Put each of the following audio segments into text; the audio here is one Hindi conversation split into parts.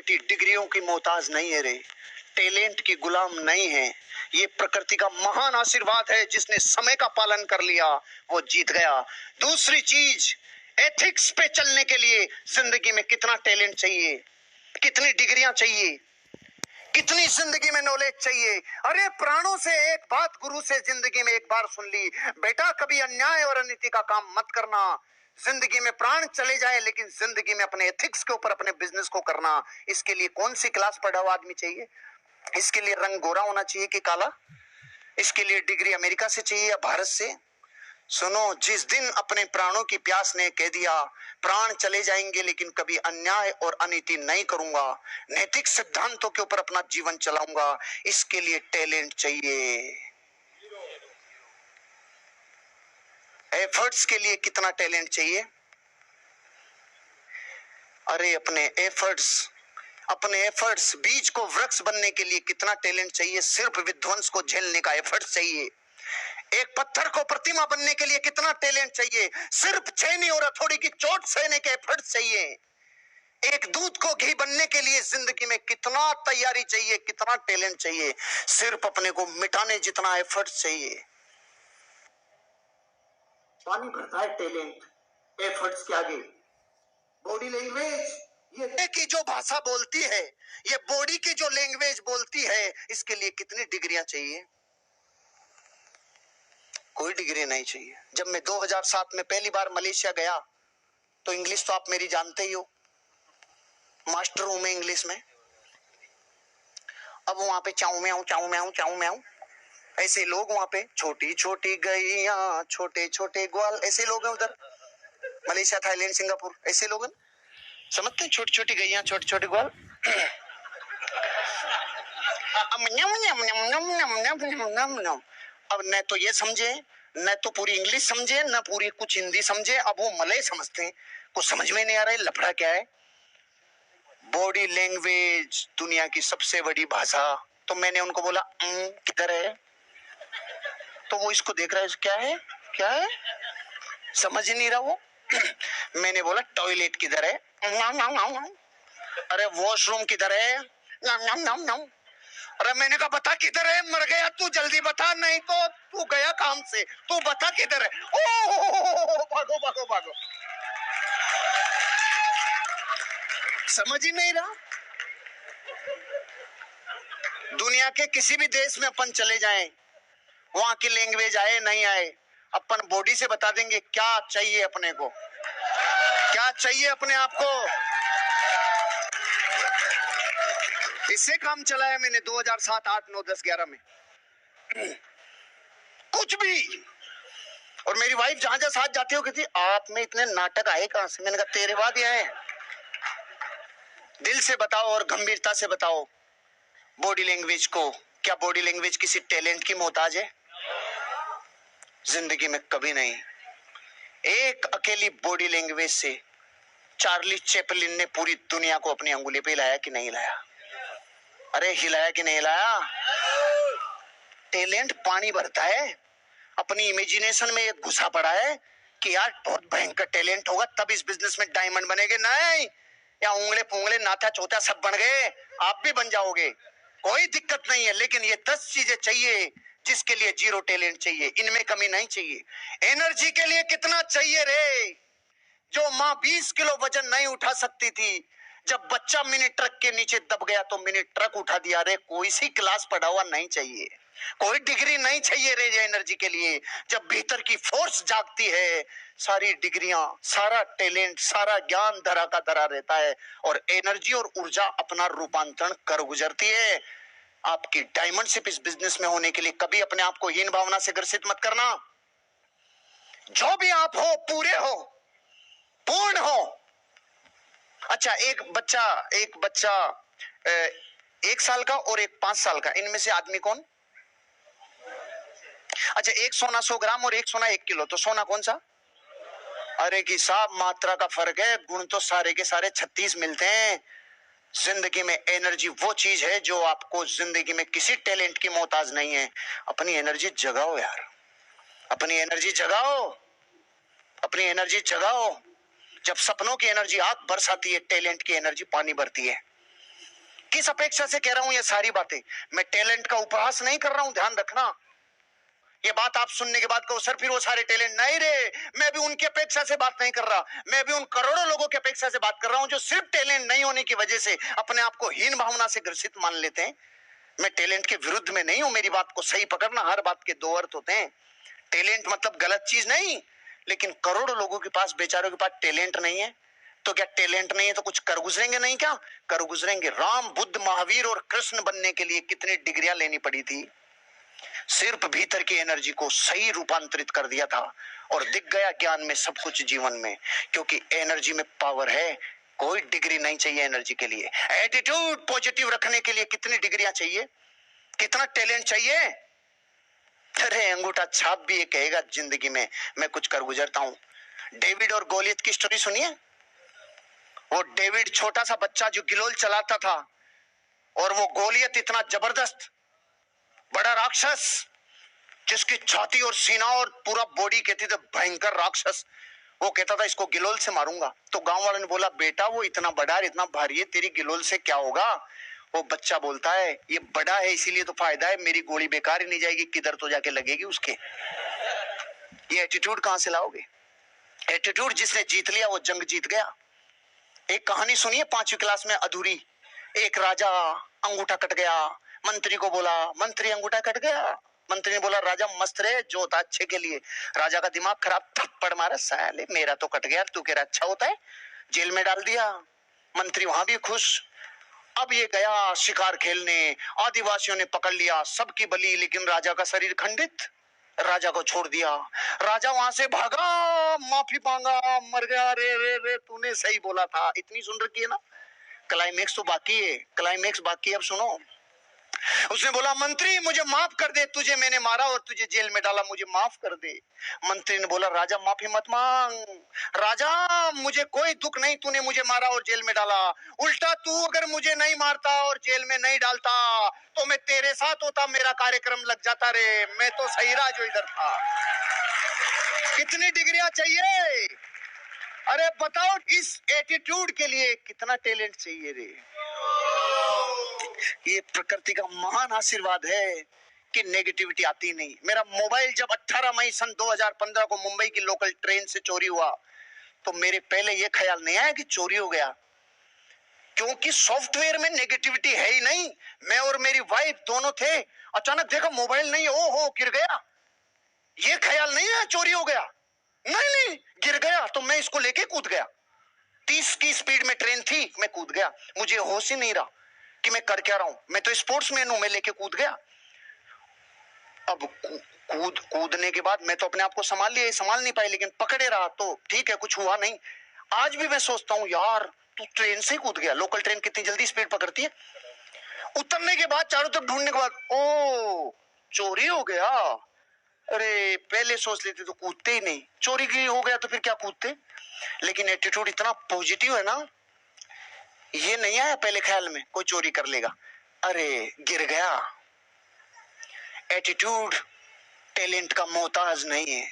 ह्यूमैनिटी डिग्रियों की मोहताज नहीं है रे, टैलेंट की गुलाम नहीं है। ये प्रकृति का महान आशीर्वाद है, जिसने समय का पालन कर लिया वो जीत गया। दूसरी चीज, एथिक्स पे चलने के लिए जिंदगी में कितना टैलेंट चाहिए, कितनी डिग्रियां चाहिए, कितनी जिंदगी में नॉलेज चाहिए। अरे प्राणों से एक बात गुरु से जिंदगी में एक बार सुन ली, बेटा कभी अन्याय और अनीति का काम मत करना। जिंदगी में प्राण चले जाए लेकिन जिंदगी में अपने एथिक्स के ऊपर अपने बिजनेस को करना। इसके लिए कौन सी क्लास पढ़ा हुआ आदमी चाहिए? इसके लिए रंग गोरा होना चाहिए कि काला? इसके लिए डिग्री अमेरिका से चाहिए या भारत से? सुनो, जिस दिन अपने प्राणों की प्यास ने कह दिया प्राण चले जाएंगे लेकिन कभी अन्याय और अनीति नहीं करूंगा, नैतिक सिद्धांतों के ऊपर अपना जीवन चलाऊंगा, इसके लिए टैलेंट चाहिए। एफर्ट्स के लिए कितना टैलेंट चाहिए? अरे अपने एफर्ट्स बीज को वृक्ष बनने के लिए कितना टैलेंट चाहिए? सिर्फ विध्वंस को झेलने का एफर्ट चाहिए। एक पत्थर को प्रतिमा बनने के लिए कितना टैलेंट चाहिए? सिर्फ छेनी और हथौड़ी की चोट सहने के एफर्ट चाहिए। एक दूध को घी बनने के लिए जिंदगी में कितना तैयारी चाहिए, कितना टैलेंट चाहिए? सिर्फ अपने को मिटाने जितना एफर्ट चाहिए। पानी भरता है टैलेंट एफर्ट्स के आगे। बॉडी लैंग्वेज, ये की जो भाषा बोलती है, ये बॉडी की जो लैंग्वेज बोलती है, इसके लिए कितनी डिग्रियां चाहिए? कोई डिग्री नहीं चाहिए। जब मैं 2007 में पहली बार मलेशिया गया तो इंग्लिश तो आप मेरी जानते ही हो, मास्टर हूं मैं इंग्लिश में। अब वहां पे चाऊ म्याऊ ऐसे लोग, वहां पे छोटी छोटी गैया छोटे छोटे ग्वाल, ऐसे लोग हैं उधर। मलेशिया, थाईलैंड, सिंगापुर, ऐसे लोग हैं, समझते हैं? छोटी छोटी गैया छोटे छोटे ग्वाल। अब न तो ये समझे, न तो पूरी इंग्लिश समझे, न पूरी कुछ हिंदी समझे। अब वो मलय समझते हैं, कुछ समझ में नहीं आ रहा है लफड़ा क्या है। बॉडी लैंग्वेज दुनिया की सबसे बड़ी भाषा। तो मैंने उनको बोला किधर है? तो वो इसको देख रहा है, क्या है क्या है, समझ ही नहीं रहा वो। मैंने बोला टॉयलेट किधर है? अरे वॉशरूम किधर है? अरे मैंने कहा बता किधर है? मर गया तू, जल्दी बता, नहीं तो तू गया काम से, तू बता किधर है। ओ भागो भागो भागो, समझ ही नहीं रहा। दुनिया के किसी भी देश में अपन चले जाएं, वहां की लैंग्वेज आए नहीं आए, अपन बॉडी से बता देंगे क्या चाहिए अपने को, क्या चाहिए अपने आप को। इससे काम चलाया मैंने 2007, 8, 9, 10, 11 में कुछ भी। और मेरी वाइफ जहां जहां साथ जाती हो कहती आप में इतने नाटक आए कहां से? मैंने कहा तेरे बाद आए। दिल से बताओ और गंभीरता से बताओ बॉडी लैंग्वेज को। क्या बॉडी लैंग्वेज किसी टैलेंट की मोहताज है? जिंदगी में कभी नहीं। एक अकेली बॉडी लैंग्वेज से चार्ली चैपलिन ने पूरी दुनिया को अपनी अंगुली पे हिलाया कि नहीं हिलाया? अरे हिलाया कि नहीं हिलाया? टैलेंट पानी भरता है। अपनी इमेजिनेशन में एक घुसा पड़ा है कि यार बहुत भयंकर टैलेंट होगा तब इस बिजनेस में डायमंड बनेंगे। नहीं, या उंगले पुंगले नाथा चौथा सब बन गए, आप भी बन जाओगे, कोई दिक्कत नहीं है। लेकिन ये 10 चीजें चाहिए जिसके लिए जीरो टैलेंट चाहिए, इनमें कमी नहीं चाहिए। एनर्जी के लिए कितना चाहिए रे? जो माँ 20 किलो वजन नहीं उठा सकती थी, जब बच्चा मिनी ट्रक के नीचे दब गया तो मिनी ट्रक उठा दिया रे। कोई सी क्लास पढ़ा हुआ नहीं चाहिए, कोई डिग्री नहीं चाहिए रे एनर्जी के लिए। जब भीतर की फोर्स जागती है, सारी डिग्रियां, सारा टैलेंट, सारा ज्ञान धरा का धरा रहता है और एनर्जी और ऊर्जा अपना रूपांतरण कर गुजरती है। आपकी डायमंडशिप इस बिजनेस में होने के लिए कभी अपने आप को हीन भावना से ग्रसित मत करना। जो भी आप हो पूरे हो, पूर्ण हो। अच्छा, एक बच्चा 1 साल का और एक 5 साल का, इनमें से आदमी कौन? अच्छा, एक सोना 100 ग्राम और एक सोना 1 किलो, तो सोना कौन सा? अरे की साहब मात्रा का फर्क है, गुण तो सारे के सारे 36 मिलते हैं। जिंदगी में एनर्जी वो चीज है जो आपको जिंदगी में किसी टैलेंट की मोहताज नहीं है। अपनी एनर्जी जगाओ यार, अपनी एनर्जी जगाओ, अपनी एनर्जी जगाओ। जब सपनों की एनर्जी आग बरसाती है, टैलेंट की एनर्जी पानी भरती है। किस अपेक्षा से कह रहा हूं ये सारी बातें? मैं टैलेंट का उपहास नहीं कर रहा हूं, ध्यान रखना। ये बात आप सुनने के बाद कहो सर फिर वो सारे टैलेंट नहीं रे, मैं भी उनकी अपेक्षा से बात नहीं कर रहा। मैं भी उन करोड़ों लोगों की अपेक्षा से बात कर रहा हूं जो सिर्फ टैलेंट नहीं होने की वजह से अपने आप को हीन भावना से ग्रसित मान लेते हैं। मैं टैलेंट के विरुद्ध में नहीं हूं, मेरी बात को सही पकड़ना। हर बात के दो अर्थ होते हैं। टैलेंट मतलब गलत चीज नहीं, लेकिन करोड़ों लोगों के पास, बेचारों के पास टैलेंट नहीं है। तो क्या टैलेंट नहीं है तो कुछ कर गुजरेंगे नहीं? क्या कर गुजरेंगे? राम, बुद्ध, महावीर और कृष्ण बनने के लिए कितनी डिग्रियां लेनी पड़ी थी? सिर्फ भीतर की एनर्जी को सही रूपांतरित कर दिया था और दिख गया ज्ञान में सब कुछ जीवन में, क्योंकि एनर्जी में पावर है। कोई डिग्री नहीं चाहिए एनर्जी के लिए। एटीट्यूड पॉजिटिव रखने के लिए कितनी डिग्रियां चाहिए, कितना टैलेंट चाहिए? अरे अंगूठा छाप भी ये कहेगा जिंदगी में मैं कुछ कर गुजरता हूं। डेविड और गोलियत की स्टोरी सुनिए। वो डेविड छोटा सा बच्चा जो गिलोल चलाता था, और वो गोलियत इतना जबरदस्त बड़ा राक्षस जिसकी छाती और सीना और पूरा बॉडी कहती थी भयंकर राक्षस। वो कहता था इसको गिलोल से मारूंगा। तो गांव वालों ने बोला बेटा वो इतना बड़ा है, इतना भारी है, तेरी गिलोल से क्या होगा? वो बच्चा बोलता है ये बड़ा है इसीलिए तो फायदा है, मेरी गोली बेकार ही नहीं जाएगी, किधर तो जाके लगेगी उसके। ये एटीट्यूड कहां से लाओगे? एटीट्यूड जिसने जीत लिया वो जंग जीत गया। एक कहानी सुनिए 5वीं क्लास में अधूरी। एक राजा, अंगूठा कट गया। मंत्री को बोला मंत्री अंगूठा कट गया। मंत्री ने बोला राजा मस्त रहे, जो होता अच्छे के लिए। राजा का दिमाग खराब, थप्पड़ मारा, साले मेरा तो कट गया, तू कह रहा अच्छा होता है। जेल में डाल दिया। मंत्री वहां भी खुश। अब ये गया शिकार खेलने, आदिवासियों ने पकड़ लिया, सबकी बलि, लेकिन राजा का शरीर खंडित। राजा को छोड़ दिया। राजा वहां से भागा, माफी मांगा, मर गया। रे रे रे तूने सही बोला था। इतनी सुन रखी है ना? क्लाइमेक्स तो बाकी है, क्लाइमेक्स बाकी है, अब सुनो। उसने बोला मंत्री मुझे माफ कर दे, तुझे मैंने मारा और तुझे जेल में डाला, मुझे माफ कर दे। मंत्री ने बोला राजा माफी मत मांग। राजा मुझे कोई दुख नहीं, तूने मुझे मारा और जेल में डाला। उल्टा तू अगर मुझे नहीं मारता और जेल में नहीं डालता तो मैं तेरे साथ होता, मेरा कार्यक्रम लग जाता रे, मैं तो सही रहा जो इधर था। कितनी डिग्रियां चाहिए? अरे बताओ इस एटीट्यूड के लिए कितना टैलेंट चाहिए रे? ये प्रकृति का महान आशीर्वाद है कि नेगेटिविटी आती नहीं। मेरा मोबाइल जब 18 मई सन 2015 को मुंबई की लोकल ट्रेन से चोरी हुआ तो मेरे पहले ये ख्याल नहीं आया कि चोरी हो गया, क्योंकि सॉफ्टवेयर में नेगेटिविटी है ही नहीं। मैं और मेरी वाइफ दोनों थे, अचानक देखा मोबाइल नहीं, ओहो गिर गया। ये ख्याल नहीं आया चोरी हो गया, नहीं गिर गया। तो मैं इसको लेके कूद गया। 30 की स्पीड में ट्रेन थी, मैं कूद गया। मुझे होश ही नहीं रहा कि मैं कर क्या रहा हूं। मैं तो स्पोर्ट्समैन हूं, मैं लेके कूद गया। अब कूदने के बाद मैं तो अपने आप को संभाल नहीं पाई, लेकिन पकड़े रहा तो ठीक है, कुछ हुआ नहीं। आज भी मैं सोचता हूं यार तू ट्रेन से कूद गया। लोकल ट्रेन कितनी जल्दी स्पीड पकड़ती है। उतरने के बाद चारों तरफ ढूंढने के बाद ओ चोरी हो गया। अरे पहले सोच लेते तो कूदते ही नहीं, चोरी की हो गया तो फिर क्या कूदते। लेकिन एटीट्यूड इतना पॉजिटिव है ना, ये नहीं आया पहले ख्याल में कोई चोरी कर लेगा, अरे गिर गया। एटीट्यूड टैलेंट का मोहताज नहीं है।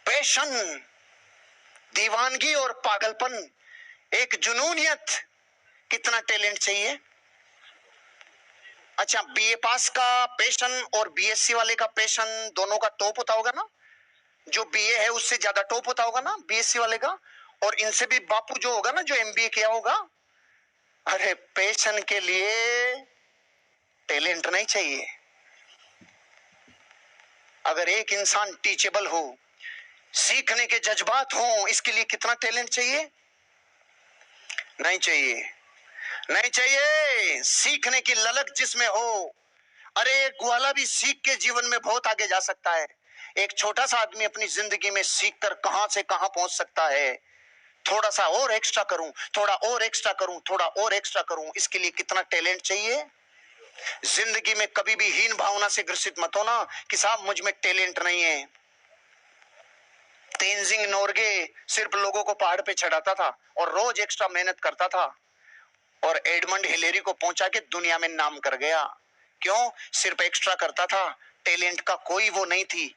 पैशन, दीवानगी और पागलपन, एक जुनूनियत, कितना टैलेंट चाहिए। अच्छा बीए पास का पैशन और बीएससी वाले का पैशन दोनों का टॉप होता होगा ना? जो बीए है उससे ज्यादा टॉप होता होगा ना बीएससी वाले का, और इनसे भी बापू जो होगा ना जो एमबीए किया होगा। अरे पैशन के लिए टैलेंट नहीं चाहिए। अगर एक इंसान टीचेबल हो, सीखने के जज्बात हो, इसके लिए कितना टैलेंट चाहिए? नहीं चाहिए, नहीं चाहिए। सीखने की ललक जिसमें हो, अरे एक ग्वाला भी सीख के जीवन में बहुत आगे जा सकता है। एक छोटा सा आदमी अपनी जिंदगी में सीख कर कहां से कहां पहुंच सकता है। थोड़ा सा और एक्स्ट्रा करूं, थोड़ा और एक्स्ट्रा करूं, थोड़ा और एक्स्ट्रा करूं, इसके लिए कितना टैलेंट चाहिए। जिंदगी में कभी भी हीन भावना से ग्रसित मत होना कि साहब मुझ में टैलेंट नहीं है। तेंजिंग नोरगे सिर्फ लोगों को पहाड़ पे चढ़ाता था और रोज एक्स्ट्रा मेहनत करता था, और एडमंड हिलेरी को पहुंचा के दुनिया में नाम कर गया। क्यों? सिर्फ एक्स्ट्रा करता था, टैलेंट का कोई वो नहीं थी।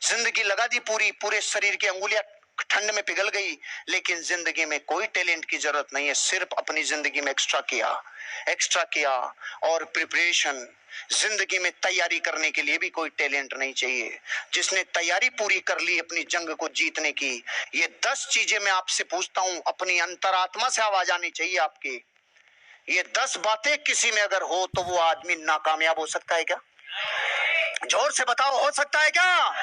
जिंदगी लगा दी पूरी, पूरे शरीर की अंगुलियां ठंड में पिघल गई, लेकिन जिंदगी में कोई टैलेंट की जरूरत नहीं है, सिर्फ अपनी जिंदगी में एक्स्ट्रा किया। और प्रिपरेशन, जिंदगी में तैयारी करने के लिए भी कोई टैलेंट नहीं चाहिए। जिसने तैयारी पूरी कर ली अपनी जंग को जीतने की, ये 10 चीजें मैं आपसे पूछता हूं, अपनी अंतरात्मा से आवाज आनी चाहिए आपकी। ये 10 बातें किसी में अगर हो तो वो आदमी नाकामयाब हो सकता है क्या? जोर से बताओ, हो सकता है क्या?